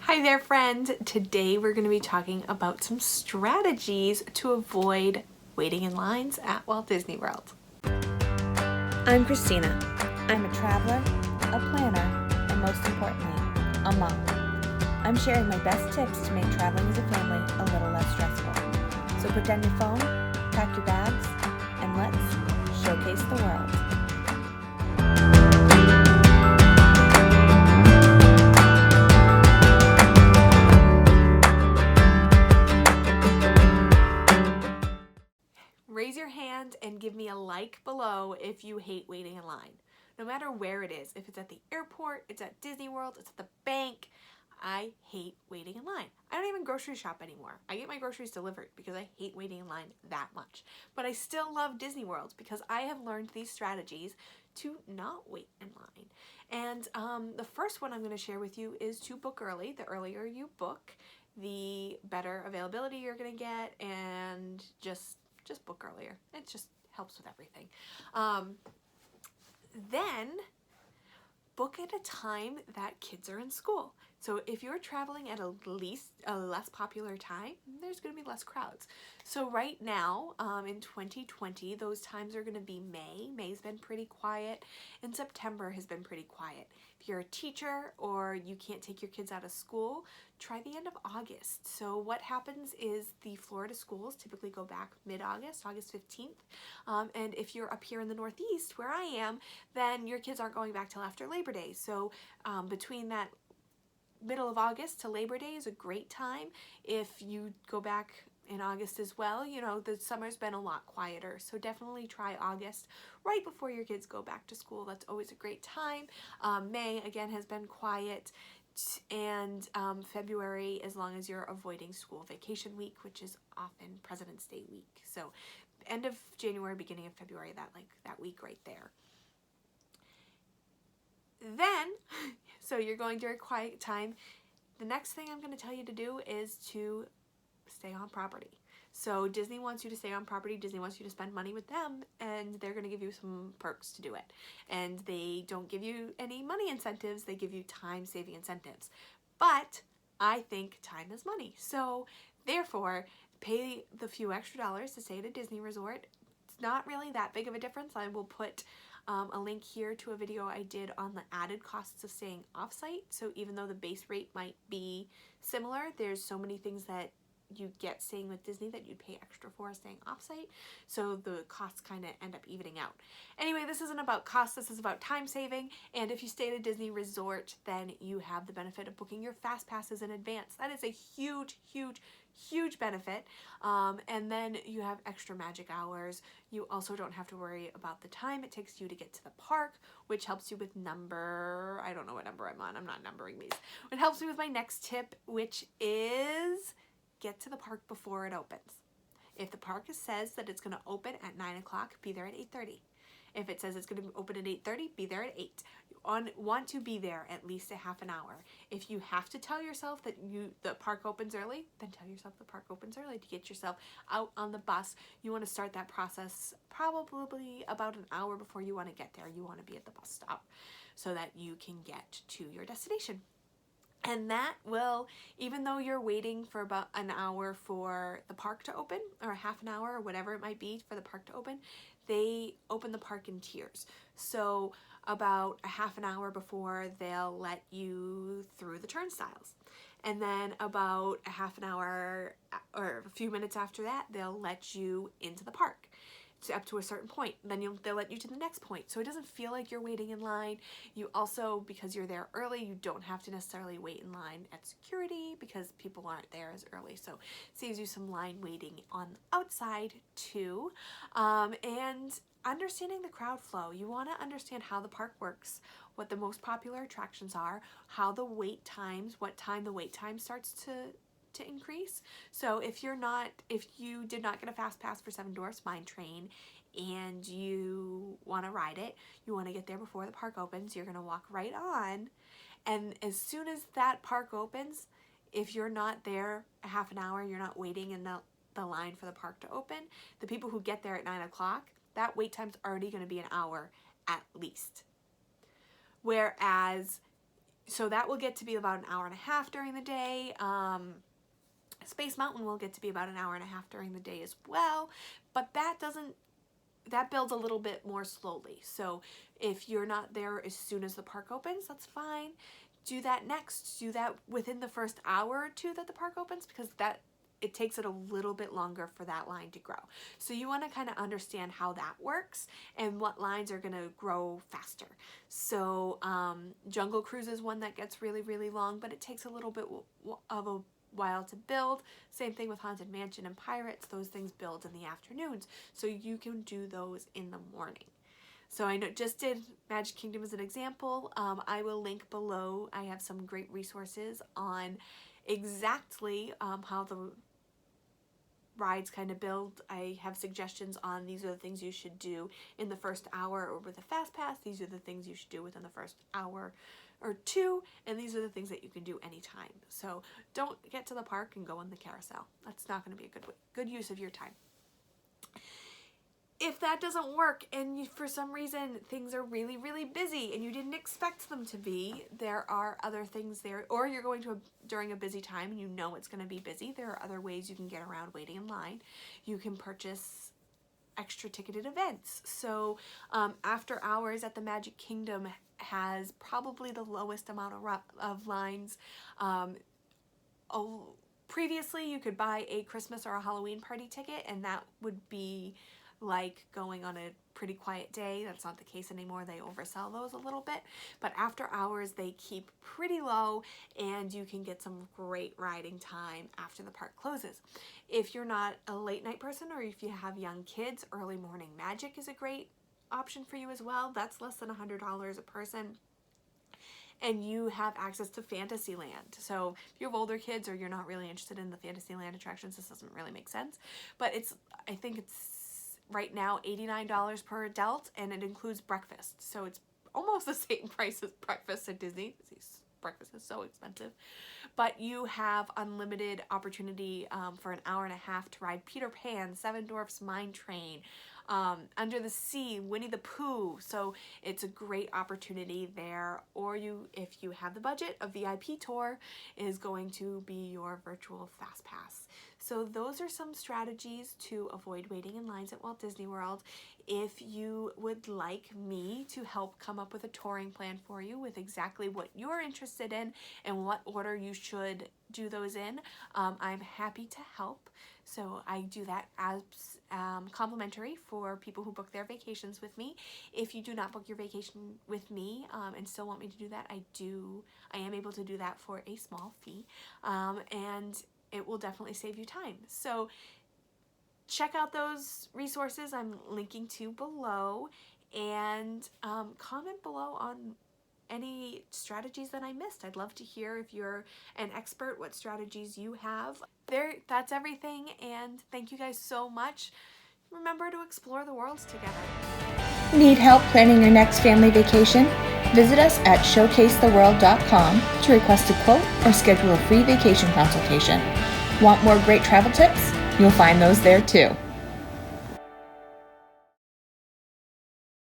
Hi there, friend. Today we're going to be talking about some strategies to avoid waiting in lines at Walt Disney World. I'm Christina. I'm a traveler, a planner, and most importantly, a mom. I'm sharing my best tips to make traveling as a family a little less stressful. So put down your phone, pack your bags, and let's showcase the world. Raise your hand and give me a like below if you hate waiting in line. No matter where it is, if it's at the airport, it's at Disney World, it's at the bank, I hate waiting in line. I don't even grocery shop anymore. I get my groceries delivered because I hate waiting in line that much. But I still love Disney World because I have learned these strategies to not wait in line. And the first one I'm going to share with you is to book early. The earlier you book, the better availability you're going to get, and just book earlier. It just helps with everything. Then book at a time that kids are in school. So if you're traveling at a less popular time, there's going to be less crowds. So right now, in 2020, those times are going to be May. May's been pretty quiet, and September has been pretty quiet. If you're a teacher or you can't take your kids out of school, try the end of August. So what happens is the Florida schools typically go back mid-August, August 15th. And if you're up here in the Northeast, where I am, then your kids aren't going back till after Labor Day. So between that middle of August to Labor Day is a great time. If you go back in August as well, you know, the summer's been a lot quieter. So definitely try August right before your kids go back to school. That's always a great time. May, again, has been quiet. And February, as long as you're avoiding school vacation week, which is often President's Day week. So end of January, beginning of February, that week right there. Then, so you're going during quiet time. The next thing I'm going to tell you to do is to stay on property. So Disney wants you to stay on property. Disney wants you to spend money with them, and they're going to give you some perks to do it. And they don't give you any money incentives. They give you time-saving incentives. But I think time is money. So therefore, pay the few extra dollars to stay at a Disney resort. It's not really that big of a difference. I will put a link here to a video I did on the added costs of staying off-site. So even though the base rate might be similar, there's so many things that you get staying with Disney that you'd pay extra for staying off-site. So the costs kind of end up evening out. Anyway, this isn't about cost, this is about time saving. And if you stay at a Disney resort, then you have the benefit of booking your Fastpasses in advance. That is a huge, huge, huge benefit. And then you have extra magic hours. You also don't have to worry about the time it takes you to get to the park, which helps you with I don't know what number I'm on. I'm not numbering these. It helps me with my next tip, which is get to the park before it opens. If the park says that it's going to open at 9 o'clock, be there at 8:30. If it says it's going to open at 8:30, be there at 8. You want to be there at least a half an hour. If you have to tell yourself that the park opens early, then tell yourself the park opens early to get yourself out on the bus. You want to start that process probably about an hour before you want to get there. You want to be at the bus stop so that you can get to your destination. And that will, even though you're waiting for about an hour for the park to open, or half an hour, or whatever it might be for the park to open, they open the park in tiers. So about a half an hour before, they'll let you through the turnstiles. And then about a half an hour or a few minutes after that, they'll let you into the park. Up to a certain point, then they'll let you to the next point, so it doesn't feel like you're waiting in line. You also, because you're there early, you don't have to necessarily wait in line at security because people aren't there as early, so it saves you some line waiting on the outside too. And understanding the crowd flow, you want to understand how the park works, what the most popular attractions are, how the wait times, what time the wait time starts to increase. So if you did not get a fast pass for Seven Dwarfs Mine Train and you want to ride it, you want to get there before the park opens, you're going to walk right on, and as soon as that park opens, if you're not there a half an hour, you're not waiting in the line for the park to open, the people who get there at 9 o'clock, that wait time's already going to be an hour at least. Whereas So that will get to be about an hour and a half during the day. Space Mountain will get to be about an hour and a half during the day as well, but that builds a little bit more slowly. So if you're not there as soon as the park opens, that's fine. Do that next. Do that within the first hour or two that the park opens, because it takes it a little bit longer for that line to grow. So you want to kind of understand how that works and what lines are going to grow faster. So Jungle Cruise is one that gets really, really long, but it takes a little bit of a while to build. Same thing with Haunted Mansion and Pirates. Those things build in the afternoons, so you can do those in the morning. So I just did Magic Kingdom as an example. I will link below. I have some great resources on exactly how the rides kind of build. I have suggestions on these are the things you should do in the first hour or with a Fastpass. These are the things you should do within the first hour or two, and these are the things that you can do anytime. So don't get to the park and go on the carousel. That's not going to be a good use of your time. If that doesn't work and for some reason things are really, really busy and you didn't expect them to be, there are other things there, or you're going to during a busy time and you know it's going to be busy, there are other ways you can get around waiting in line. You can purchase extra ticketed events. So after hours at the Magic Kingdom has probably the lowest amount of lines. Previously you could buy a Christmas or a Halloween party ticket, and that would be like going on a pretty quiet day. That's not the case anymore. They oversell those a little bit, but after hours they keep pretty low and you can get some great riding time after the park closes. If you're not a late night person or if you have young kids, early morning magic is a great option for you as well. That's less than $100 a person. And you have access to Fantasyland. So if you have older kids or you're not really interested in the Fantasyland attractions, this doesn't really make sense. But I think it's right now $89 per adult, and it includes breakfast. So it's almost the same price as breakfast at Disney. Breakfast is so expensive. But you have unlimited opportunity for an hour and a half to ride Peter Pan, Seven Dwarfs Mine Train, Under the Sea, Winnie the Pooh. So it's a great opportunity there. Or if you have the budget, a VIP tour is going to be your virtual Fastpass. So those are some strategies to avoid waiting in lines at Walt Disney World. If you would like me to help come up with a touring plan for you with exactly what you're interested in and what order you should do those in, I'm happy to help. So I do that as complimentary for people who book their vacations with me. If you do not book your vacation with me and still want me to do that, I am able to do that for a small fee, and it will definitely save you time. So check out those resources I'm linking to below, and comment below on any strategies that I missed. I'd love to hear, if you're an expert, what strategies you have. That's everything, and thank you guys so much. Remember to explore the worlds together. Need help planning your next family vacation? Visit us at showcasetheworld.com to request a quote or schedule a free vacation consultation. Want more great travel tips? You'll find those there too.